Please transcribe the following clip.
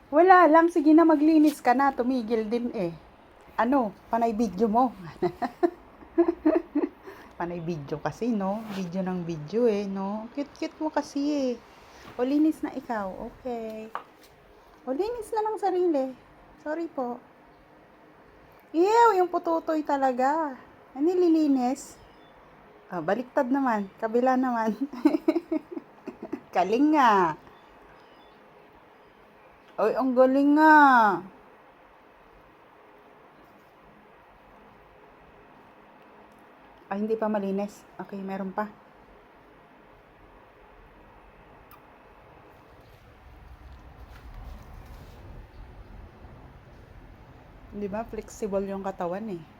Wala lang, sige na maglinis ka na, tumigil din eh. Ano, panay video mo. Panay video kasi, no? Video ng video eh, no? Cute-cute mo kasi eh. O, linis na ikaw, okay. O, linis na ng sarili. Sorry po. Ew, yung pututoy talaga. Ano nililinis? Ah, baliktad naman, kabila naman. Galing nga. Oy, ang galing nga. Ah, hindi pa malinis. Okay, meron pa. Di ba? Flexible yung katawan eh.